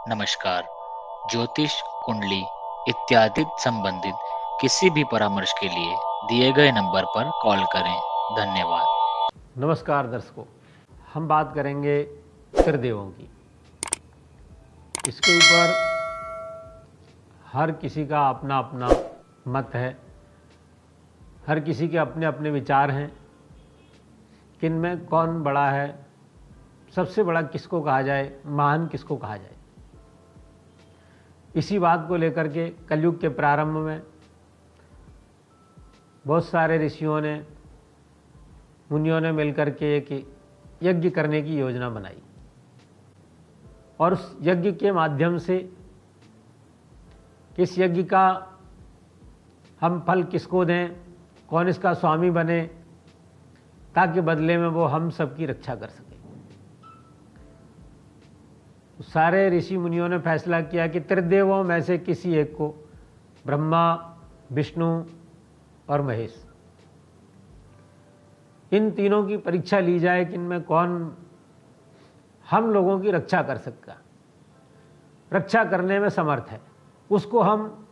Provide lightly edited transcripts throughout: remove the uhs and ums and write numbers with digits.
नमस्कार। ज्योतिष, कुंडली इत्यादि संबंधित किसी भी परामर्श के लिए दिए गए नंबर पर कॉल करें। धन्यवाद। नमस्कार दर्शकों, हम बात करेंगे त्रिदेवों की। इसके ऊपर हर किसी का अपना अपना मत है, हर किसी के अपने अपने विचार हैं। किन में कौन बड़ा है, सबसे बड़ा किसको कहा जाए, महान किसको कहा जाए, इसी बात को लेकर के कलयुग के प्रारंभ में बहुत सारे ऋषियों ने, मुनियों ने मिलकर के एक यज्ञ करने की योजना बनाई और उस यज्ञ के माध्यम से किस यज्ञ का हम फल किसको दें, कौन इसका स्वामी बने, ताकि बदले में वो हम सबकी रक्षा कर सके। तो सारे ऋषि मुनियों ने फैसला किया कि त्रिदेवों में से किसी एक को, ब्रह्मा, विष्णु और महेश, इन तीनों की परीक्षा ली जाए कि इनमें कौन हम लोगों की रक्षा कर सकता, रक्षा करने में समर्थ है। उसको हम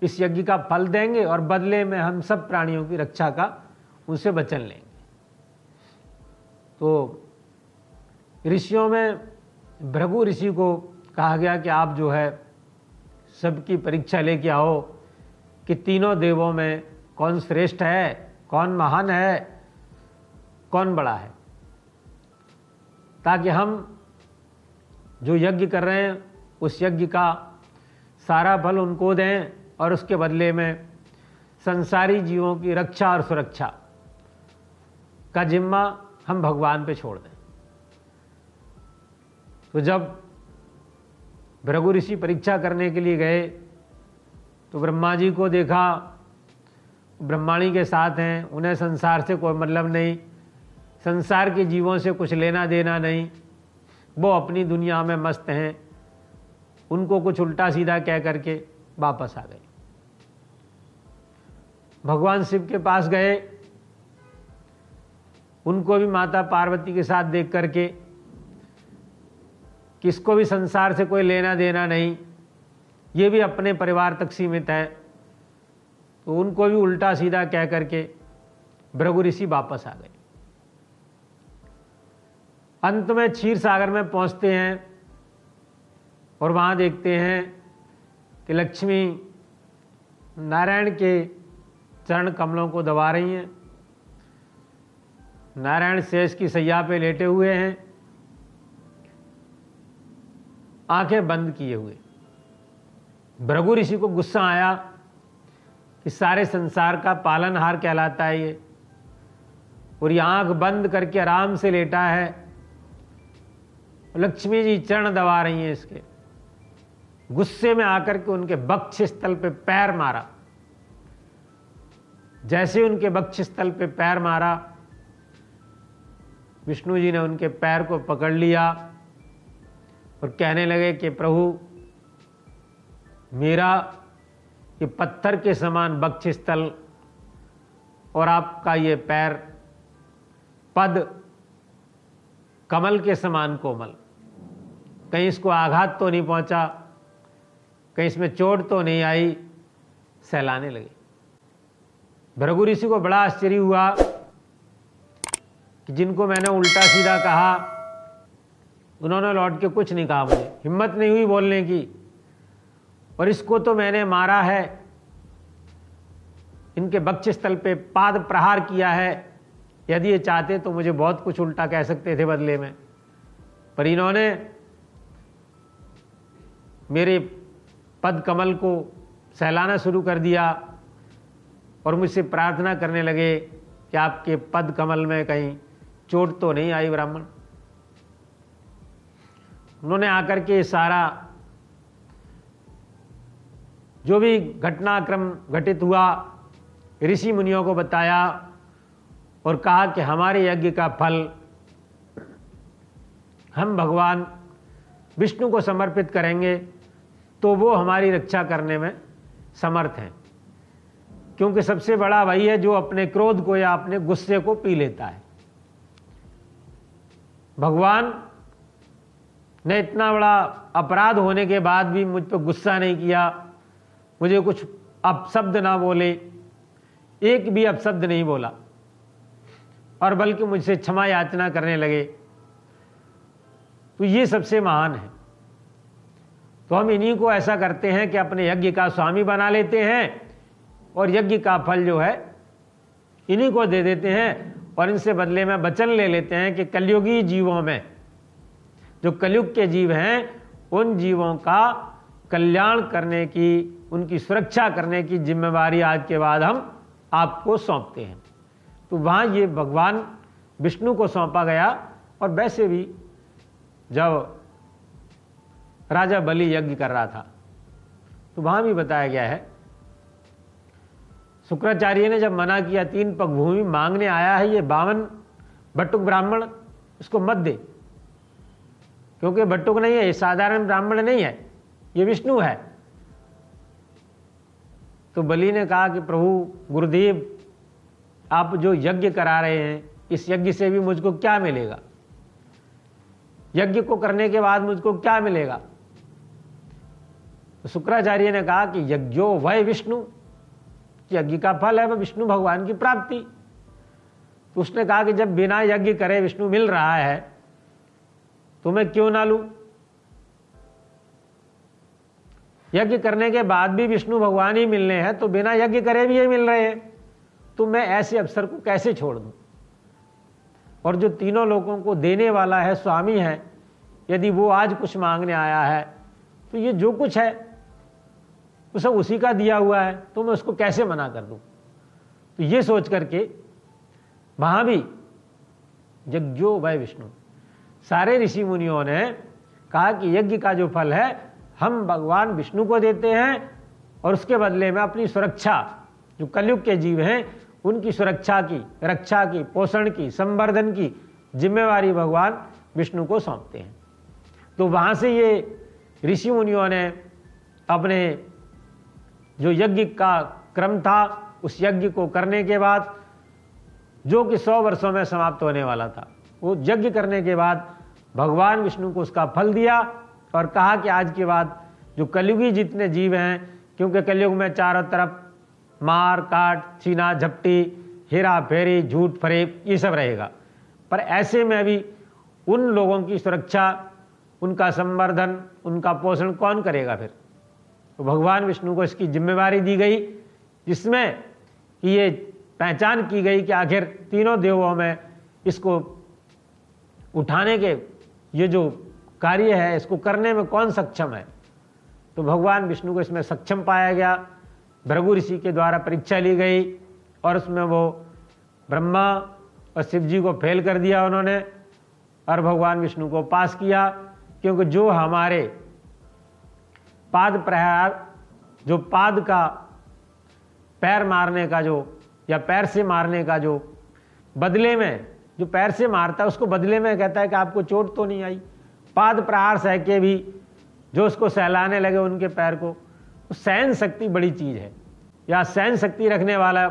इस यज्ञ का फल देंगे और बदले में हम सब प्राणियों की रक्षा का उनसे वचन लेंगे। तो ऋषियों में भृगु ऋषि को कहा गया कि आप जो है सबकी परीक्षा लेके आओ कि तीनों देवों में कौन श्रेष्ठ है, कौन महान है, कौन बड़ा है, ताकि हम जो यज्ञ कर रहे हैं उस यज्ञ का सारा फल उनको दें और उसके बदले में संसारी जीवों की रक्षा और सुरक्षा का जिम्मा हम भगवान पे छोड़ दें। तो जब भृगु ऋषि परीक्षा करने के लिए गए तो ब्रह्मा जी को देखा, ब्रह्माणी के साथ हैं, उन्हें संसार से कोई मतलब नहीं, संसार के जीवों से कुछ लेना देना नहीं, वो अपनी दुनिया में मस्त हैं। उनको कुछ उल्टा सीधा कह करके वापस आ गए। भगवान शिव के पास गए, उनको भी माता पार्वती के साथ देख करके, किसको भी संसार से कोई लेना देना नहीं, ये भी अपने परिवार तक सीमित है, तो उनको भी उल्टा सीधा कह करके भृगु ऋषि वापस आ गए। अंत में क्षीर सागर में पहुंचते हैं और वहां देखते हैं कि लक्ष्मी नारायण के चरण कमलों को दबा रही हैं। नारायण शेष की सैया पे लेटे हुए हैं, आंखें बंद किए हुए। भृगु ऋषि को गुस्सा आया कि सारे संसार का पालनहार कहलाता है ये, और ये आंख बंद करके आराम से लेटा है, लक्ष्मी जी चरण दबा रही हैं इसके। गुस्से में आकर के उनके वक्ष स्थल पे पैर मारा। जैसे उनके वक्ष स्थल पे पैर मारा, विष्णु जी ने उनके पैर को पकड़ लिया और कहने लगे कि प्रभु, मेरा ये पत्थर के समान वक्ष स्थल और आपका ये पैर पद कमल के समान कोमल, कहीं इसको आघात तो नहीं पहुंचा, कहीं इसमें चोट तो नहीं आई, सहलाने लगे। भृगु ऋषि को बड़ा आश्चर्य हुआ कि जिनको मैंने उल्टा सीधा कहा उन्होंने लौट के कुछ नहीं कहा, मुझे हिम्मत नहीं हुई बोलने की, और इसको तो मैंने मारा है, इनके वक्ष स्थल पे पाद प्रहार किया है। यदि ये चाहते तो मुझे बहुत कुछ उल्टा कह सकते थे बदले में, पर इन्होंने मेरे पद कमल को सहलाना शुरू कर दिया और मुझसे प्रार्थना करने लगे कि आपके पद कमल में कहीं चोट तो नहीं आई ब्राह्मण। उन्होंने आकर के सारा जो भी घटनाक्रम घटित हुआ ऋषि मुनियों को बताया और कहा कि हमारे यज्ञ का फल हम भगवान विष्णु को समर्पित करेंगे तो वो हमारी रक्षा करने में समर्थ हैं, क्योंकि सबसे बड़ा वही है जो अपने क्रोध को या अपने गुस्से को पी लेता है। भगवान ने इतना बड़ा अपराध होने के बाद भी मुझ पर गुस्सा नहीं किया, मुझे कुछ अपशब्द ना बोले, एक भी अपशब्द नहीं बोला, और बल्कि मुझसे क्षमा याचना करने लगे, तो ये सबसे महान है। तो हम इन्हीं को ऐसा करते हैं कि अपने यज्ञ का स्वामी बना लेते हैं और यज्ञ का फल जो है इन्हीं को दे देते हैं, और इनसे बदले में वचन ले लेते हैं कि कलयुगी जीवों में, जो कलयुग के जीव हैं, उन जीवों का कल्याण करने की, उनकी सुरक्षा करने की जिम्मेवारी आज के बाद हम आपको सौंपते हैं। तो वहाँ ये भगवान विष्णु को सौंपा गया। और वैसे भी जब राजा बलि यज्ञ कर रहा था तो वहाँ भी बताया गया है, शुक्राचार्य ने जब मना किया, 3 पग भूमि मांगने आया है ये 52 बटुक ब्राह्मण, इसको मत दे, क्योंकि बटुक नहीं है, ये साधारण ब्राह्मण नहीं है, ये विष्णु है। तो बलि ने कहा कि प्रभु गुरुदेव, आप जो यज्ञ करा रहे हैं, इस यज्ञ से भी मुझको क्या मिलेगा? यज्ञ को करने के बाद मुझको क्या मिलेगा? तो शुक्राचार्य ने कहा कि यज्ञो वह विष्णु, यज्ञ का फल है वह विष्णु भगवान की प्राप्ति। तो उसने कहा कि जब बिना यज्ञ करे विष्णु मिल रहा है तो मैं क्यों ना लूं? यज्ञ करने के बाद भी विष्णु भगवान ही मिलने हैं, तो बिना यज्ञ करे भी ये मिल रहे हैं, तो मैं ऐसे अवसर को कैसे छोड़ दूं? और जो तीनों लोगों को देने वाला है, स्वामी है, यदि वो आज कुछ मांगने आया है तो ये जो कुछ है वो सब उसी का दिया हुआ है, तो मैं उसको कैसे मना कर दूं? तो ये सोच करके वहां भी यज्ञो वै विष्णु, सारे ऋषि मुनियों ने कहा कि यज्ञ का जो फल है हम भगवान विष्णु को देते हैं, और उसके बदले में अपनी सुरक्षा, जो कलयुग के जीव हैं उनकी सुरक्षा की, रक्षा की, पोषण की, संवर्धन की जिम्मेवारी भगवान विष्णु को सौंपते हैं। तो वहां से ये ऋषि मुनियों ने अपने जो यज्ञ का क्रम था, उस यज्ञ को करने के बाद, जो कि 100 वर्षों में समाप्त होने वाला था, वो यज्ञ करने के बाद भगवान विष्णु को उसका फल दिया और कहा कि आज के बाद जो कलयुगी जितने जीव हैं, क्योंकि कलयुग में चारों तरफ मार काट, छीना झपटी, हेरा फेरी, झूठ फरेब, ये सब रहेगा, पर ऐसे में भी उन लोगों की सुरक्षा, उनका संवर्धन, उनका पोषण कौन करेगा फिर? तो भगवान विष्णु को इसकी जिम्मेवारी दी गई, जिसमें ये पहचान की गई कि आखिर तीनों देवों में इसको उठाने के ये जो कार्य है, इसको करने में कौन सक्षम है? तो भगवान विष्णु को इसमें सक्षम पाया गया। भृगु ऋषि के द्वारा परीक्षा ली गई और उसमें वो ब्रह्मा और शिव जी को फेल कर दिया उन्होंने, और भगवान विष्णु को पास किया, क्योंकि जो हमारे पाद प्रहार, जो पाद का पैर मारने का जो, या पैर से मारने का जो बदले में, जो पैर से मारता है उसको बदले में कहता है कि आपको चोट तो नहीं आई, पाद प्रहार सह के भी जो उसको सहलाने लगे उनके पैर को, तो सहन शक्ति बड़ी चीज है। या सहन शक्ति रखने वाला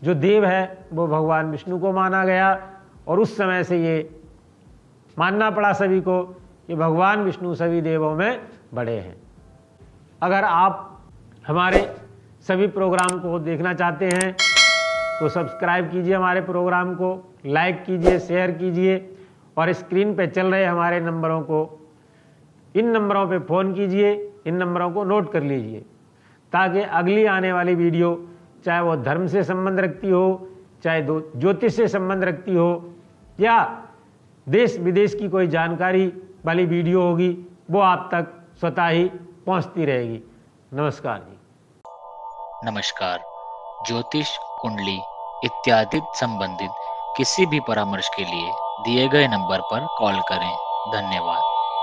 जो देव है वो भगवान विष्णु को माना गया, और उस समय से ये मानना पड़ा सभी को कि भगवान विष्णु सभी देवों में बड़े हैं। अगर आप हमारे सभी प्रोग्राम को देखना चाहते हैं तो सब्सक्राइब कीजिए हमारे प्रोग्राम को, लाइक कीजिए, शेयर कीजिए, और स्क्रीन पे चल रहे हमारे नंबरों को, इन नंबरों पे फ़ोन कीजिए, इन नंबरों को नोट कर लीजिए, ताकि अगली आने वाली वीडियो, चाहे वो धर्म से संबंध रखती हो, चाहे ज्योतिष से संबंध रखती हो, या देश विदेश की कोई जानकारी वाली वीडियो होगी, वो आप तक स्वतः ही पहुंचती रहेगी। नमस्कार जी। नमस्कार। ज्योतिष, कुंडली इत्यादि संबंधित किसी भी परामर्श के लिए दिए गए नंबर पर कॉल करें। धन्यवाद।